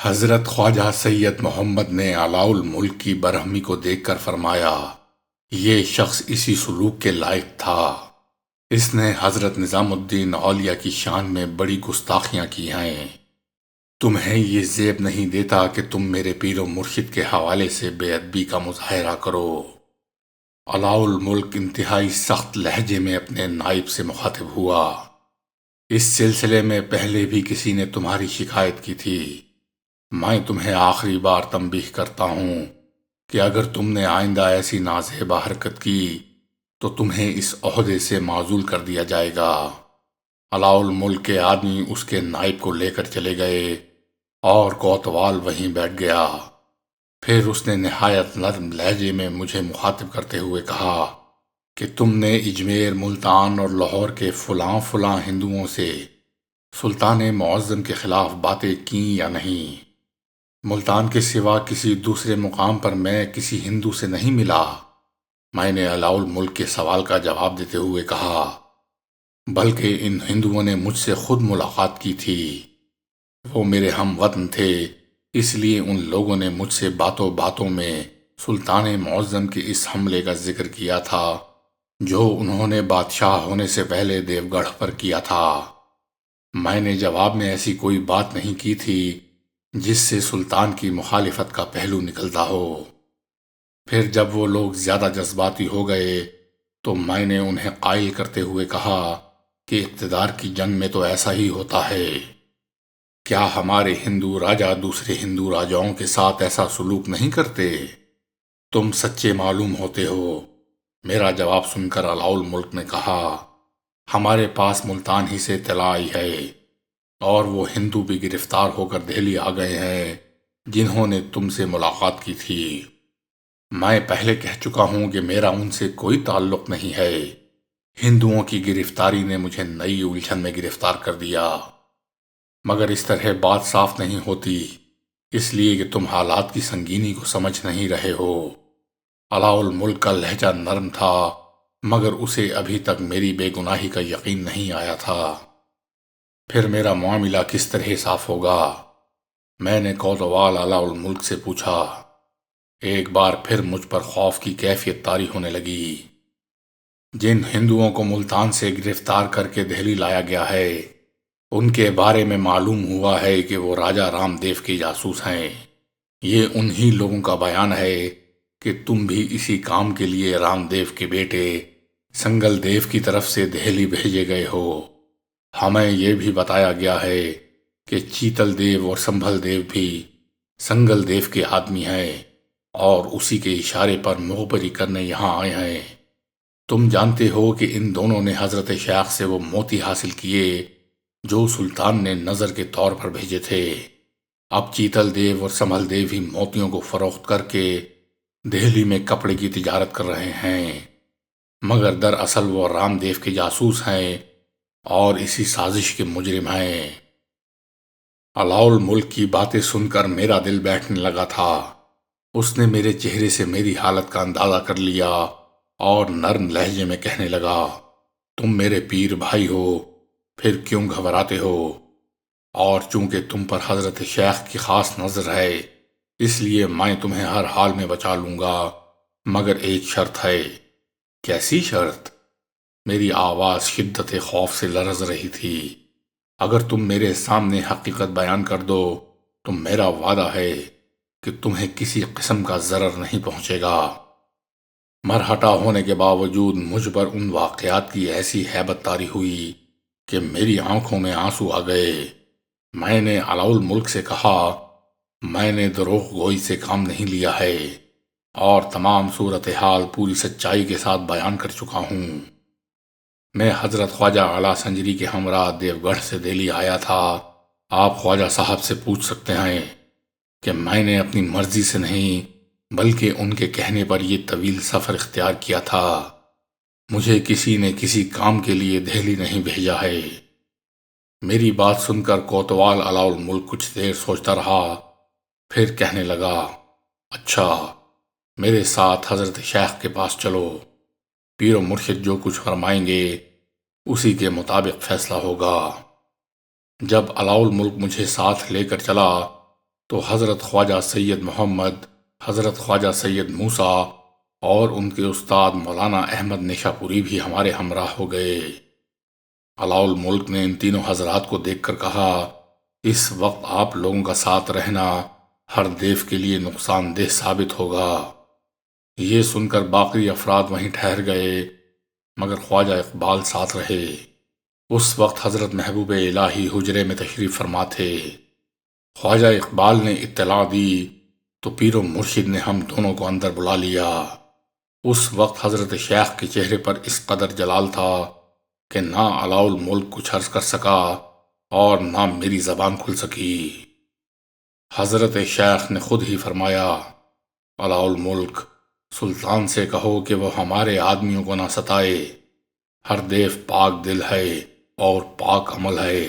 حضرت خواجہ سید محمد نے علاء الملک کی برہمی کو دیکھ کر فرمایا، یہ شخص اسی سلوک کے لائق تھا۔ اس نے حضرت نظام الدین اولیاء کی شان میں بڑی گستاخیاں کی ہیں۔ تمہیں یہ زیب نہیں دیتا کہ تم میرے پیر و مرشد کے حوالے سے بے ادبی کا مظاہرہ کرو۔ علاء الملک انتہائی سخت لہجے میں اپنے نائب سے مخاطب ہوا۔ اس سلسلے میں پہلے بھی کسی نے تمہاری شکایت کی تھی۔ میں تمہیں آخری بار تنبیہ کرتا ہوں کہ اگر تم نے آئندہ ایسی نازیبا حرکت کی تو تمہیں اس عہدے سے معزول کر دیا جائے گا۔ علاء الملک کے آدمی اس کے نائب کو لے کر چلے گئے اور کوتوال وہیں بیٹھ گیا۔ پھر اس نے نہایت نرم لہجے میں مجھے مخاطب کرتے ہوئے کہا کہ تم نے اجمیر، ملتان اور لاہور کے فلاں فلاں ہندوؤں سے سلطان معظم کے خلاف باتیں کیں یا نہیں؟ ملتان کے سوا کسی دوسرے مقام پر میں کسی ہندو سے نہیں ملا۔ میں نے علاء الملک کے سوال کا جواب دیتے ہوئے کہا، بلکہ ان ہندوؤں نے مجھ سے خود ملاقات کی تھی۔ وہ میرے ہم وطن تھے، اس لیے ان لوگوں نے مجھ سے باتوں باتوں میں سلطان معظم کے اس حملے کا ذکر کیا تھا جو انہوں نے بادشاہ ہونے سے پہلے دیو گڑھ پر کیا تھا۔ میں نے جواب میں ایسی کوئی بات نہیں کی تھی جس سے سلطان کی مخالفت کا پہلو نکلتا ہو۔ پھر جب وہ لوگ زیادہ جذباتی ہو گئے تو میں نے انہیں قائل کرتے ہوئے کہا کہ اقتدار کی جنگ میں تو ایسا ہی ہوتا ہے۔ کیا ہمارے ہندو راجا دوسرے ہندو راجاؤں کے ساتھ ایسا سلوک نہیں کرتے؟ تم سچے معلوم ہوتے ہو۔ میرا جواب سن کر علاء الملک نے کہا، ہمارے پاس ملتان ہی سے اطلاع آئی ہے اور وہ ہندو بھی گرفتار ہو کر دہلی آ گئے ہیں جنہوں نے تم سے ملاقات کی تھی۔ میں پہلے کہہ چکا ہوں کہ میرا ان سے کوئی تعلق نہیں ہے۔ ہندوؤں کی گرفتاری نے مجھے نئی الجھن میں گرفتار کر دیا، مگر اس طرح بات صاف نہیں ہوتی، اس لیے کہ تم حالات کی سنگینی کو سمجھ نہیں رہے ہو۔ علاء الملک کا لہجہ نرم تھا، مگر اسے ابھی تک میری بے گناہی کا یقین نہیں آیا تھا۔ پھر میرا معاملہ کس طرح صاف ہوگا؟ میں نے کوتوال علاء الملک سے پوچھا۔ ایک بار پھر مجھ پر خوف کی کیفیت طاری ہونے لگی۔ جن ہندوؤں کو ملتان سے گرفتار کر کے دہلی لایا گیا ہے ان کے بارے میں معلوم ہوا ہے کہ وہ راجا رام دیو کے جاسوس ہیں۔ یہ انہی لوگوں کا بیان ہے کہ تم بھی اسی کام کے لیے رام دیو کے بیٹے سنگل دیو کی طرف سے دہلی بھیجے گئے ہو۔ ہمیں یہ بھی بتایا گیا ہے کہ چیتل دیو اور سنبھل دیو بھی سنگل دیو کے آدمی ہیں اور اسی کے اشارے پر مخبری کرنے یہاں آئے ہیں۔ تم جانتے ہو کہ ان دونوں نے حضرت شیخ سے وہ موتی حاصل کیے جو سلطان نے نظر کے طور پر بھیجے تھے۔ اب چیتل دیو اور سنبھل دیو ہی موتیوں کو فروخت کر کے دہلی میں کپڑے کی تجارت کر رہے ہیں، مگر دراصل وہ رام دیو کے جاسوس ہیں اور اسی سازش کے مجرم ہیں۔ علاء الملک کی باتیں سن کر میرا دل بیٹھنے لگا تھا۔ اس نے میرے چہرے سے میری حالت کا اندازہ کر لیا اور نرم لہجے میں کہنے لگا، تم میرے پیر بھائی ہو، پھر کیوں گھبراتے ہو؟ اور چونکہ تم پر حضرت شیخ کی خاص نظر ہے اس لیے میں تمہیں ہر حال میں بچا لوں گا، مگر ایک شرط ہے۔ کیسی شرط؟ میری آواز شدت خوف سے لرز رہی تھی۔ اگر تم میرے سامنے حقیقت بیان کر دو تو میرا وعدہ ہے کہ تمہیں کسی قسم کا ضرر نہیں پہنچے گا۔ مرہٹا ہونے کے باوجود مجھ پر ان واقعات کی ایسی ہیبت طاری ہوئی کہ میری آنکھوں میں آنسو آ گئے۔ میں نے علاء الملک سے کہا، میں نے دروغ گوئی سے کام نہیں لیا ہے اور تمام صورتحال پوری سچائی کے ساتھ بیان کر چکا ہوں۔ میں حضرت خواجہ اعلیٰ سنجری کے ہمراہ دیو گڑھ سے دہلی آیا تھا۔ آپ خواجہ صاحب سے پوچھ سکتے ہیں کہ میں نے اپنی مرضی سے نہیں بلکہ ان کے کہنے پر یہ طویل سفر اختیار کیا تھا۔ مجھے کسی نے کسی کام کے لیے دہلی نہیں بھیجا ہے۔ میری بات سن کر کوتوال علاء الملک کچھ دیر سوچتا رہا، پھر کہنے لگا، اچھا، میرے ساتھ حضرت شیخ کے پاس چلو۔ پیر و مرشد جو کچھ فرمائیں گے اسی کے مطابق فیصلہ ہوگا۔ جب علاء الملک مجھے ساتھ لے کر چلا تو حضرت خواجہ سید محمد، حضرت خواجہ سید موسیٰ اور ان کے استاد مولانا احمد نشا پوری بھی ہمارے ہمراہ ہو گئے۔ علاء الملک نے ان تینوں حضرات کو دیکھ کر کہا، اس وقت آپ لوگوں کا ساتھ رہنا ہر دیو کے لیے نقصان دہ ثابت ہوگا۔ یہ سن کر باقی افراد وہیں ٹھہر گئے، مگر خواجہ اقبال ساتھ رہے۔ اس وقت حضرت محبوب الہی حجرے میں تشریف فرما تھے۔ خواجہ اقبال نے اطلاع دی تو پیر و مرشد نے ہم دونوں کو اندر بلا لیا۔ اس وقت حضرت شیخ کے چہرے پر اس قدر جلال تھا کہ نہ علاء الملک کچھ عرض کر سکا اور نہ میری زبان کھل سکی۔ حضرت شیخ نے خود ہی فرمایا، علاء الملک، سلطان سے کہو کہ وہ ہمارے آدمیوں کو نہ ستائے۔ ہر دیو پاک دل ہے اور پاک عمل ہے۔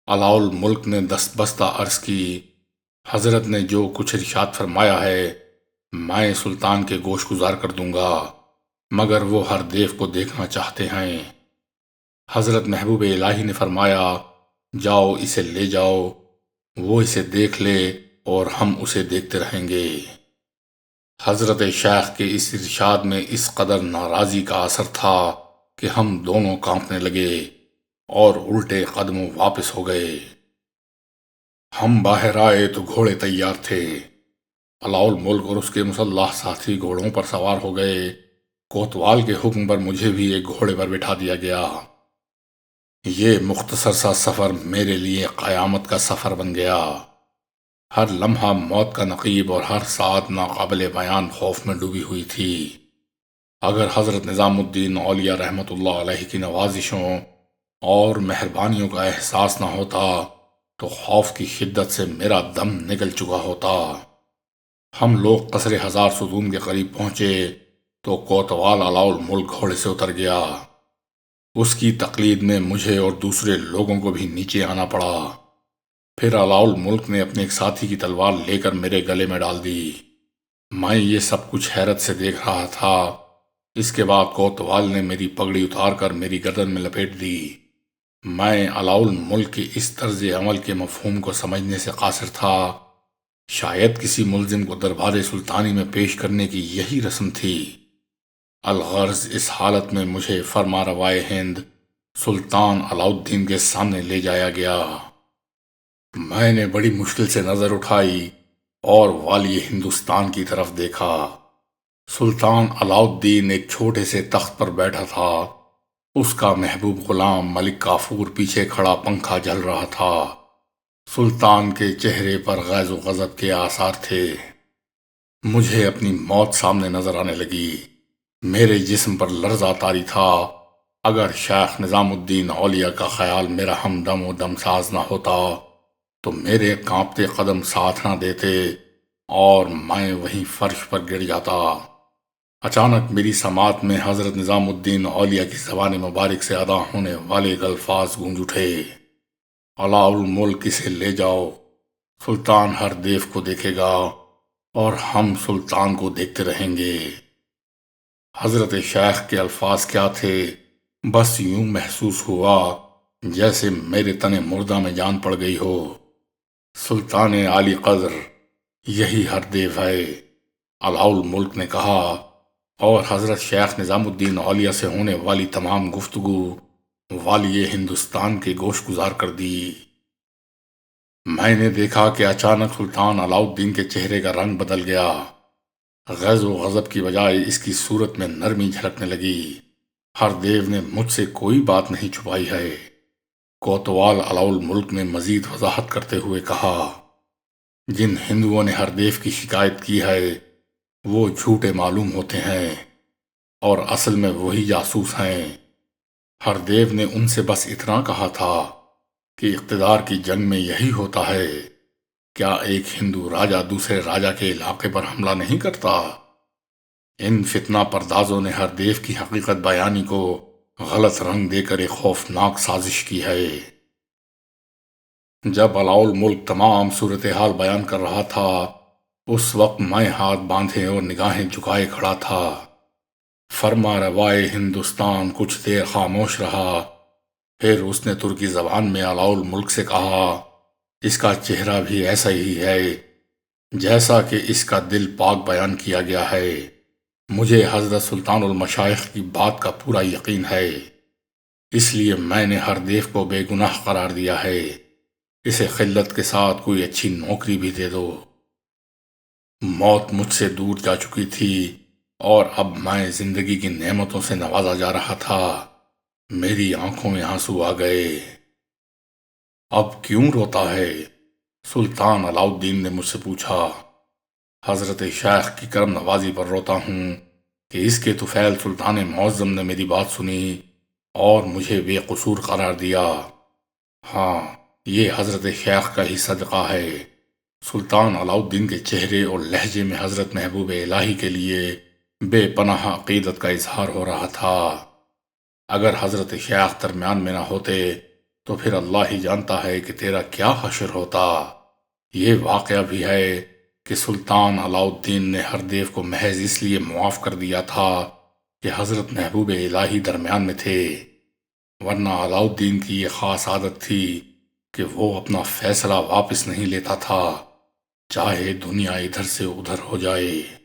علاء الملک نے دست بستہ عرض کی، حضرت نے جو کچھ ارشاد فرمایا ہے میں سلطان کے گوش گزار کر دوں گا، مگر وہ ہر دیو کو دیکھنا چاہتے ہیں۔ حضرت محبوب الہی نے فرمایا، جاؤ اسے لے جاؤ، وہ اسے دیکھ لے اور ہم اسے دیکھتے رہیں گے۔ حضرت شیخ کے اس ارشاد میں اس قدر ناراضی کا اثر تھا کہ ہم دونوں کانپنے لگے اور الٹے قدموں واپس ہو گئے۔ ہم باہر آئے تو گھوڑے تیار تھے۔ علاء الملک اور اس کے مسلح ساتھی گھوڑوں پر سوار ہو گئے۔ کوتوال کے حکم پر مجھے بھی ایک گھوڑے پر بٹھا دیا گیا۔ یہ مختصر سا سفر میرے لیے قیامت کا سفر بن گیا۔ ہر لمحہ موت کا نقیب اور ہر ساتھ ناقابل بیان خوف میں ڈوبی ہوئی تھی۔ اگر حضرت نظام الدین اولیاء رحمت اللہ علیہ کی نوازشوں اور مہربانیوں کا احساس نہ ہوتا تو خوف کی شدت سے میرا دم نکل چکا ہوتا۔ ہم لوگ قصر ہزار ستون کے قریب پہنچے تو کوتوال علاء الملک گھوڑے سے اتر گیا۔ اس کی تقلید میں مجھے اور دوسرے لوگوں کو بھی نیچے آنا پڑا۔ پھر علاء الملک نے اپنے ایک ساتھی کی تلوار لے کر میرے گلے میں ڈال دی۔ میں یہ سب کچھ حیرت سے دیکھ رہا تھا۔ اس کے بعد کوتوال نے میری پگڑی اتار کر میری گردن میں لپیٹ دی۔ میں علاء الملک کے اس طرز عمل کے مفہوم کو سمجھنے سے قاصر تھا۔ شاید کسی ملزم کو دربار سلطانی میں پیش کرنے کی یہی رسم تھی۔ الغرض اس حالت میں مجھے فرما روائے ہند سلطان علاء الدین کے سامنے لے جایا گیا۔ میں نے بڑی مشکل سے نظر اٹھائی اور والی ہندوستان کی طرف دیکھا۔ سلطان علاء الدین ایک چھوٹے سے تخت پر بیٹھا تھا۔ اس کا محبوب غلام ملک کافور پیچھے کھڑا پنکھا جل رہا تھا۔ سلطان کے چہرے پر غیظ و غضب کے آثار تھے۔ مجھے اپنی موت سامنے نظر آنے لگی۔ میرے جسم پر لرزہ طاری تھا۔ اگر شیخ نظام الدین اولیاء کا خیال میرا ہمدم و دمساز نہ ہوتا تو میرے کانپتے قدم ساتھ نہ دیتے اور میں وہیں فرش پر گر جاتا۔ اچانک میری سماعت میں حضرت نظام الدین اولیاء کی زبان مبارک سے ادا ہونے والے الفاظ گونج اٹھے، علاء الملک اسے لے جاؤ، سلطان ہر دیو کو دیکھے گا اور ہم سلطان کو دیکھتے رہیں گے۔ حضرت شیخ کے الفاظ کیا تھے، بس یوں محسوس ہوا جیسے میرے تن مردہ میں جان پڑ گئی ہو۔ سلطان عالی قدر، یہی ہر دیو ہے، علاء الملک نے کہا، اور حضرت شیخ نظام الدین اولیاء سے ہونے والی تمام گفتگو والی ہندوستان کے گوش گزار کر دی۔ میں نے دیکھا کہ اچانک سلطان علاء الدین کے چہرے کا رنگ بدل گیا۔ غیظ و غضب کی بجائے اس کی صورت میں نرمی جھلکنے لگی۔ ہر دیو نے مجھ سے کوئی بات نہیں چھپائی ہے۔ کوتوال علاء الملک نے مزید وضاحت کرتے ہوئے کہا، جن ہندوؤں نے ہر دیو کی شکایت کی ہے وہ جھوٹے معلوم ہوتے ہیں اور اصل میں وہی جاسوس ہیں۔ ہر دیو نے ان سے بس اتنا کہا تھا کہ اقتدار کی جنگ میں یہی ہوتا ہے، کیا ایک ہندو راجہ دوسرے راجہ کے علاقے پر حملہ نہیں کرتا؟ ان فتنہ پردازوں نے ہر دیو کی حقیقت بیانی کو غلط رنگ دے کر ایک خوفناک سازش کی ہے۔ جب علاء الملک تمام صورتحال بیان کر رہا تھا اس وقت میں ہاتھ باندھے اور نگاہیں جھکائے کھڑا تھا۔ فرما روائے ہندوستان کچھ دیر خاموش رہا، پھر اس نے ترکی زبان میں علاء الملک سے کہا، اس کا چہرہ بھی ایسا ہی ہے جیسا کہ اس کا دل پاک بیان کیا گیا ہے۔ مجھے حضرت سلطان المشائخ کی بات کا پورا یقین ہے، اس لیے میں نے ہر دیو کو بے گناہ قرار دیا ہے۔ اسے خلت کے ساتھ کوئی اچھی نوکری بھی دے دو۔ موت مجھ سے دور جا چکی تھی اور اب میں زندگی کی نعمتوں سے نوازا جا رہا تھا۔ میری آنکھوں میں آنسو آ گئے۔ اب کیوں روتا ہے؟ سلطان علاؤالدین نے مجھ سے پوچھا۔ حضرت شیخ کی کرم نوازی پر روتا ہوں کہ اس کے طفیل سلطان معظم نے میری بات سنی اور مجھے بے قصور قرار دیا۔ ہاں، یہ حضرت شیخ کا ہی صدقہ ہے۔ سلطان علاؤالدین کے چہرے اور لہجے میں حضرت محبوب الہی کے لیے بے پناہ عقیدت کا اظہار ہو رہا تھا۔ اگر حضرت شیخ درمیان میں نہ ہوتے تو پھر اللہ ہی جانتا ہے کہ تیرا کیا حشر ہوتا۔ یہ واقعہ بھی ہے کہ سلطان علاؤالدین نے ہر دیو کو محض اس لیے معاف کر دیا تھا کہ حضرت محبوب الہی درمیان میں تھے، ورنہ علاؤالدین کی یہ خاص عادت تھی کہ وہ اپنا فیصلہ واپس نہیں لیتا تھا، چاہے دنیا ادھر سے ادھر ہو جائے۔